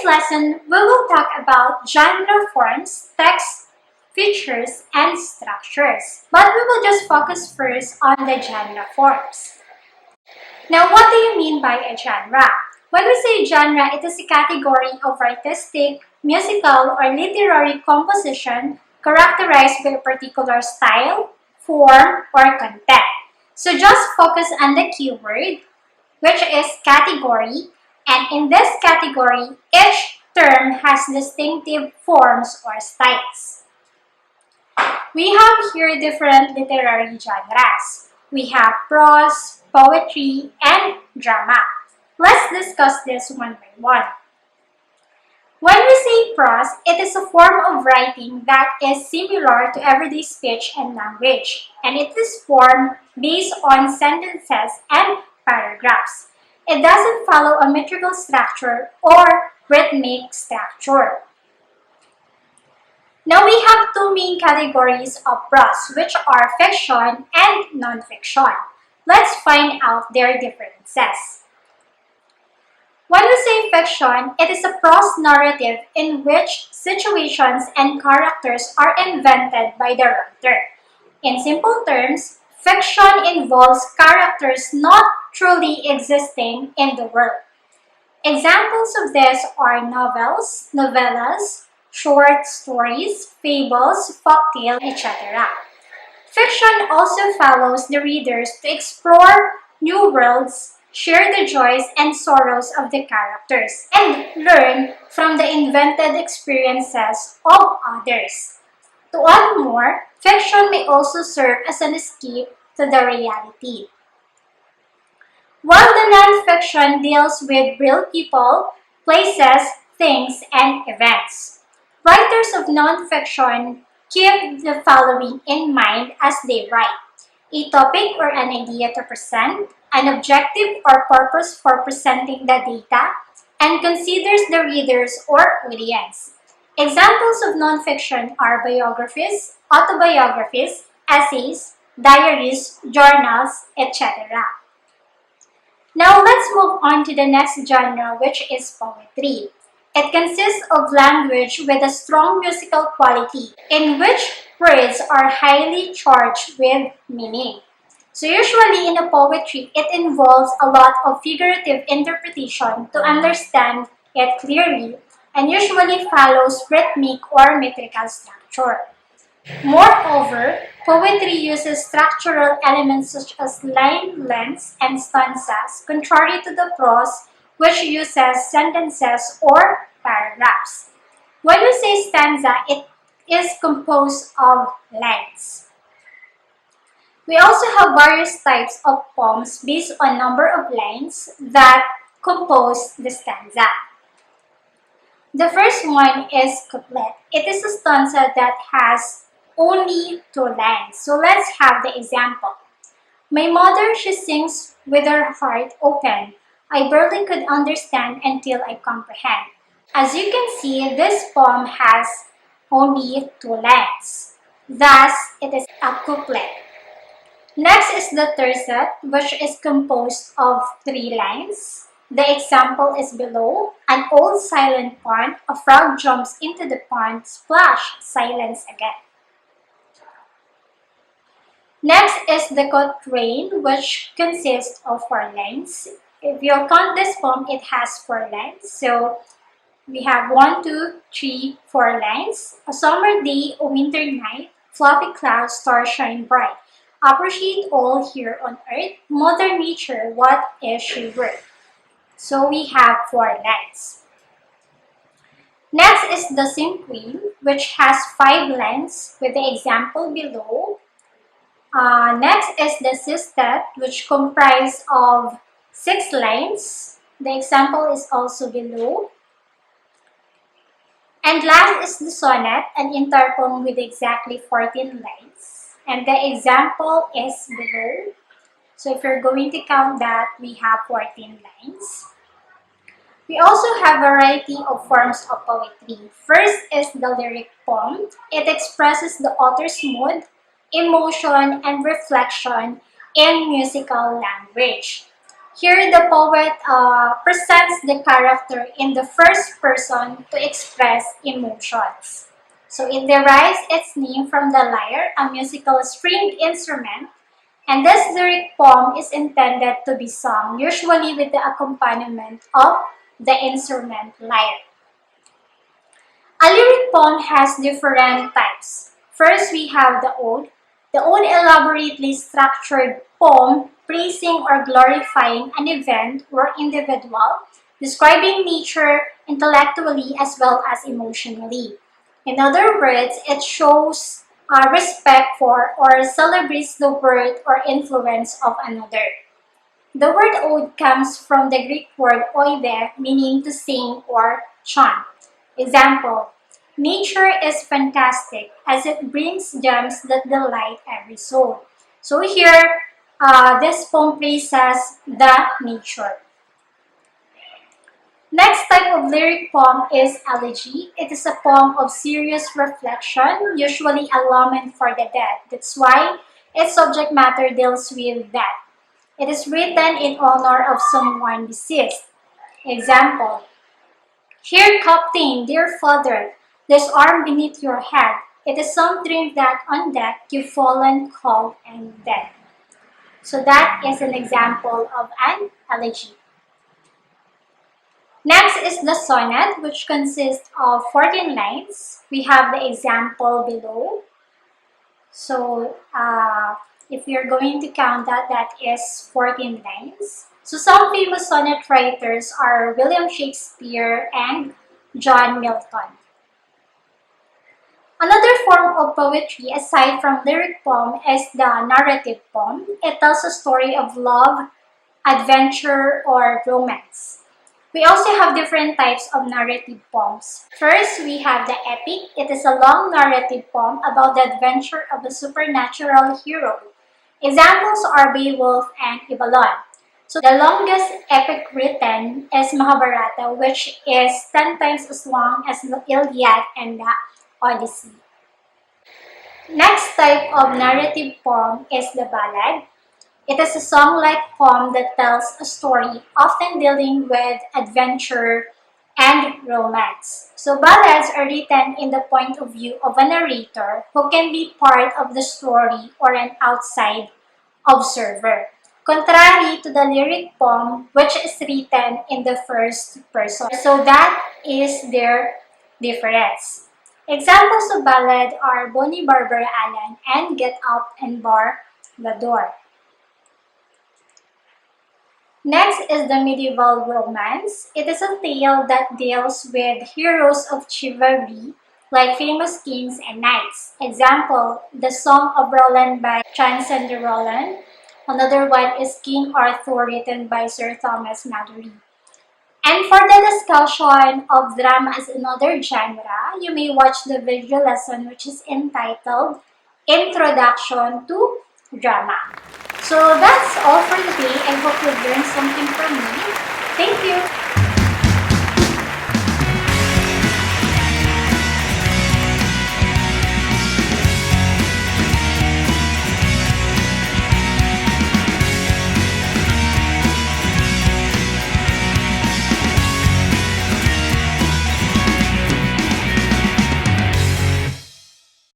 this lesson, we will talk about genre forms, text, features, and structures. But we will just focus first on the genre forms. Now, what do you mean by a genre? When we say genre, it is a category of artistic, musical, or literary composition characterized by a particular style, form, or content. So just focus on the keyword, which is category, and in this category, each term has distinctive forms or styles. We have here different literary genres. We have prose, poetry, and drama. Let's discuss this one by one. When we say prose, it is a form of writing that is similar to everyday speech and language, and it is formed based on sentences and paragraphs. It doesn't follow a metrical structure or rhythmic structure. Now we have two main categories of prose, which are fiction and non-fiction. Let's find out their differences. When we say fiction, it is a prose narrative in which situations and characters are invented by the writer. In simple terms, fiction involves characters not truly existing in the world. Examples of this are novels, novellas, short stories, fables, folktales, etc. Fiction also follows the readers to explore new worlds, share the joys and sorrows of the characters, and learn from the invented experiences of others. To add more, fiction may also serve as an escape to the reality. While the non-fiction deals with real people, places, things, and events. Writers of non-fiction keep the following in mind as they write: a topic or an idea to present, an objective or purpose for presenting the data, and considers the readers or audience. Examples of non-fiction are biographies, autobiographies, essays, diaries, journals, etc. Now let's move on to the next genre, which is poetry. It consists of language with a strong musical quality, in which words are highly charged with meaning. So usually in a poetry, it involves a lot of figurative interpretation to understand it clearly, and usually follows rhythmic or metrical structure. Moreover, poetry uses structural elements such as line lengths and stanzas, contrary to the prose, which uses sentences or paragraphs. When we say stanza, it is composed of lines. We also have various types of poems based on number of lines that compose the stanza. The first one is couplet. It is a stanza that has only two lines. So let's have the example. My mother, she sings with her heart open. I barely could understand until I comprehend. As you can see, this poem has only two lines. Thus, it is a couplet. Next is the tercet, which is composed of three lines. The example is below. An old silent pond, a frog jumps into the pond, splash, silence again. Next is the quatrain, which consists of four lines. If you count this poem, it has four lines. So we have 1, 2, 3, 4 lines. A summer day, a winter night, fluffy clouds, stars shine bright. Appreciate all here on earth. Mother Nature, what is she worth? So we have four lines. Next is the cinquain, which has 5 lines with the example below. Next is the sestet, which comprises of 6 lines. The example is also below. And last is the sonnet, an entire poem with exactly 14 lines. And the example is below. So if you're going to count that, we have 14 lines. We also have a variety of forms of poetry. First is the lyric poem. It expresses the author's mood, emotion, and reflection in musical language. Here, the poet presents the character in the first person to express emotions. So it derives its name from the lyre, a musical stringed instrument, and this lyric poem is intended to be sung, usually with the accompaniment of the instrument lyre. A lyric poem has different types. First, we have the ode. The ode elaborately structured poem praising or glorifying an event or individual, describing nature intellectually as well as emotionally. In other words, it shows respect for or celebrates the worth or influence of another. The word ode comes from the Greek word oide, meaning to sing or chant. Example, nature is fantastic as it brings gems that delight every soul. So here, this poem praises the nature. Next type of lyric poem is elegy. It is a poem of serious reflection, usually a lament for the dead. That's why its subject matter deals with death. It is written in honor of someone deceased. Example, here, Captain, dear father, there's arm beneath your head. It is some dream that on deck you've fallen cold and dead. So that is an example of an elegy. Next is the sonnet, which consists of 14 lines. We have the example below. So if you're going to count that, that is 14 lines. So some famous sonnet writers are William Shakespeare and John Milton. Another form of poetry aside from lyric poem is the narrative poem. It tells a story of love, adventure, or romance. We also have different types of narrative poems. First, we have the epic. It is a long narrative poem about the adventure of a supernatural hero. Examples are Beowulf and Ivalon. So the longest epic written is Mahabharata, which is 10 times as long as the Iliad and the Odyssey. Next type of narrative poem is the ballad. It is a song-like poem that tells a story, often dealing with adventure and romance. So ballads are written in the point of view of a narrator who can be part of the story or an outside observer, contrary to the lyric poem, which is written in the first person. So that is their difference. Examples of ballad are Bonnie Barbara Allen and Get Up and Bar the Door. Next is the medieval romance. It is a tale that deals with heroes of chivalry like famous kings and knights. Example, The Song of Roland by Chanson de Roland. Another one is King Arthur written by Sir Thomas Malory. And for the discussion of drama as another genre, you may watch the video lesson which is entitled Introduction to Drama. So that's all for today. I hope you've learned something from me. Thank you.